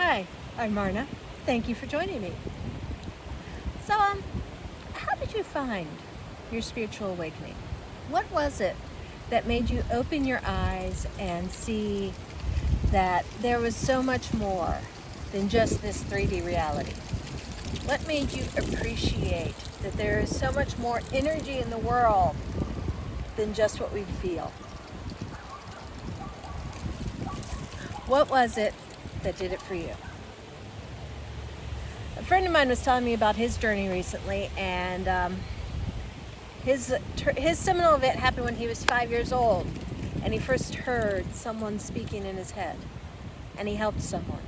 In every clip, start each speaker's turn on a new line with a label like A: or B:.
A: Hi, I'm Marna. Thank you for joining me. So, how did you find your spiritual awakening? What was it that made you open your eyes and see that there was so much more than just this 3D reality? What made you appreciate that there is so much more energy in the world than just what we feel? What was it that did it for you? A friend of mine was telling me about his journey recently, and his seminal event happened when he was 5 years old, and he first heard someone speaking in his head, and he helped someone.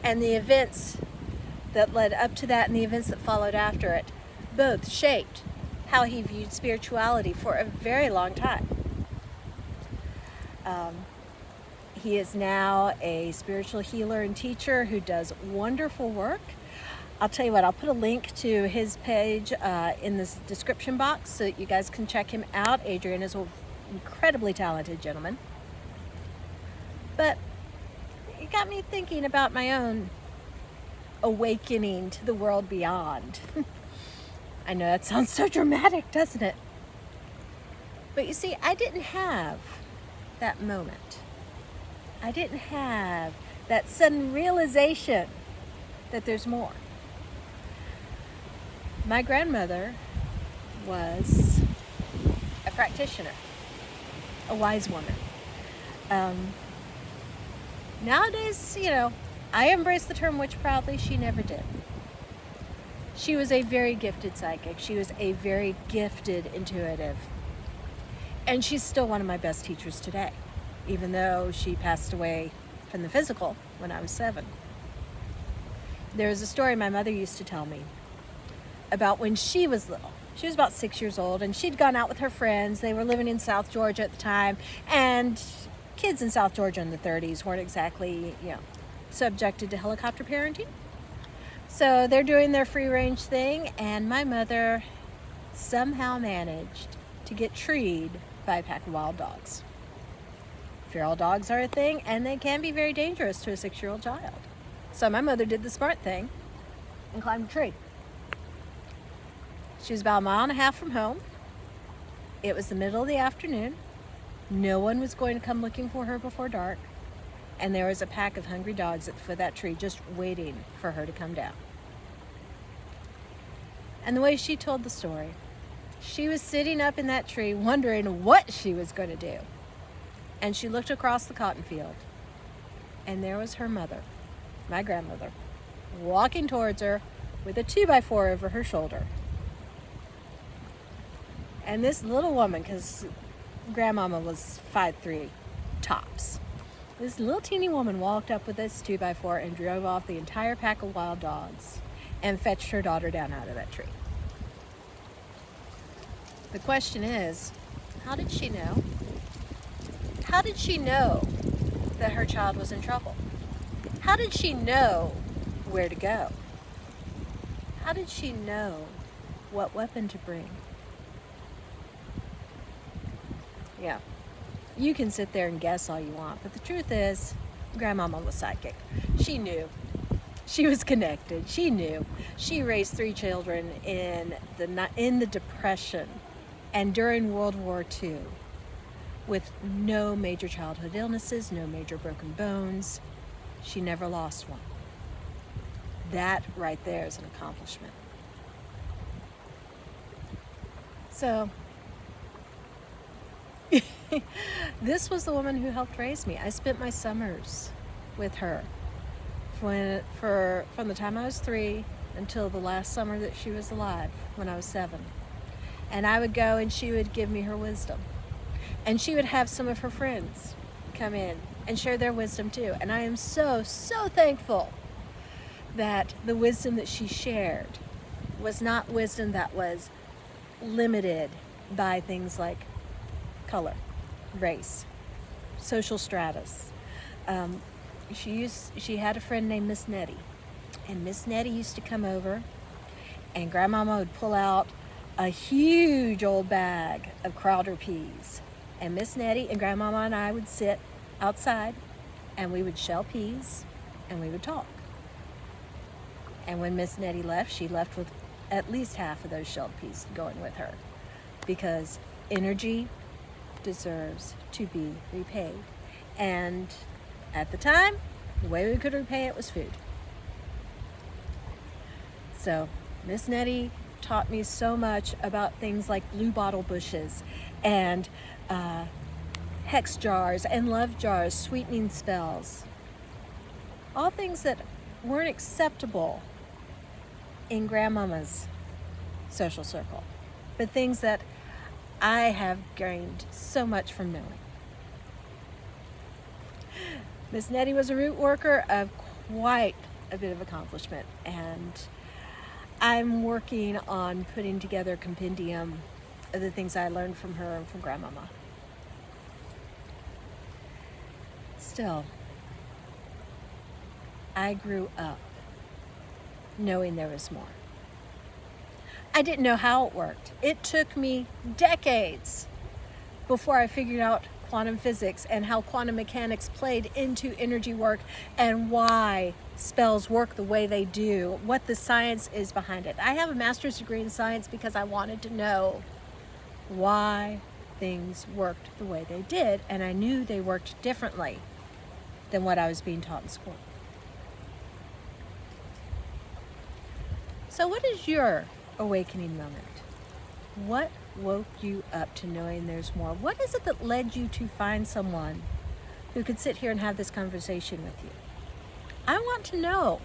A: And the events that led up to that and the events that followed after it both shaped how he viewed spirituality for a very long time. He is now a spiritual healer and teacher who does wonderful work. I'll tell you what, I'll put a link to his page in this description box so that you guys can check him out. Adrian is an incredibly talented gentleman. But it got me thinking about my own awakening to the world beyond. I know that sounds so dramatic, doesn't it? But you see, I didn't have that moment. I didn't have that sudden realization that there's more. My grandmother was a practitioner, a wise woman. Nowadays, I embrace the term witch proudly. She never did. She was a very gifted psychic. She was a very gifted intuitive. And she's still one of my best teachers today, even though she passed away from the physical when I was 7. There's a story my mother used to tell me about when she was little. She was about 6 years old, and she'd gone out with her friends. They were living in South Georgia at the time, and kids in South Georgia in the 30s weren't exactly, subjected to helicopter parenting. So they're doing their free-range thing, and my mother somehow managed to get treed by a pack of wild dogs. Feral dogs are a thing, and they can be very dangerous to a 6-year-old child. So my mother did the smart thing and climbed a tree. She was about a mile and a half from home. It was the middle of the afternoon. No one was going to come looking for her before dark. And there was a pack of hungry dogs at the foot of that tree just waiting for her to come down. And the way she told the story, she was sitting up in that tree wondering what she was going to do. And she looked across the cotton field, and there was her mother, my grandmother, walking towards her with a 2x4 over her shoulder. And this little woman, because grandmama was 5'3" tops, this little teeny woman walked up with this 2x4 and drove off the entire pack of wild dogs and fetched her daughter down out of that tree. The question is, how did she know? How did she know that her child was in trouble? How did she know where to go? How did she know what weapon to bring? Yeah, you can sit there and guess all you want, but the truth is, Grandmama was psychic. She knew. She was connected. She knew. She raised 3 children in the Depression and during World War II with no major childhood illnesses, no major broken bones. She never lost one. That right there is an accomplishment. So, this was the woman who helped raise me. I spent my summers with her from the time I was 3 until the last summer that she was alive, when I was 7. And I would go and she would give me her wisdom. And she would have some of her friends come in and share their wisdom too. And I am so, so thankful that the wisdom that she shared was not wisdom that was limited by things like color, race, social stratus. She had a friend named Miss Nettie, and Miss Nettie used to come over, and Grandmama would pull out a huge old bag of Crowder peas, and Miss Nettie and Grandmama and I would sit outside, and we would shell peas, and we would talk. And when Miss Nettie left, she left with at least half of those shelled peas going with her, because energy deserves to be repaid. And at the time, the way we could repay it was food. So Miss Nettie taught me so much about things like blue bottle bushes and hex jars and love jars, sweetening spells. All things that weren't acceptable in Grandmama's social circle, but things that I have gained so much from knowing. Miss Nettie was a root worker of quite a bit of accomplishment, and I'm working on putting together a compendium of the things I learned from her and from Grandmama. Still, I grew up knowing there was more. I didn't know how it worked. It took me decades before I figured out quantum physics and how quantum mechanics played into energy work and why spells work the way they do, what the science is behind it. I have a master's degree in science because I wanted to know why things worked the way they did, and I knew they worked differently than what I was being taught in school. So what is your awakening moment? What woke you up to knowing there's more? What is it that led you to find someone who could sit here and have this conversation with you? I want to know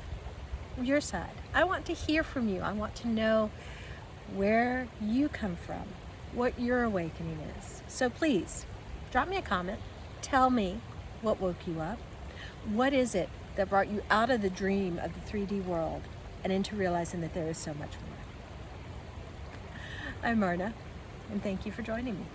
A: your side. I want to hear from you. I want to know where you come from, what your awakening is. So please, drop me a comment. Tell me what woke you up. What is it that brought you out of the dream of the 3D world and into realizing that there is so much more? I'm Marna, and thank you for joining me.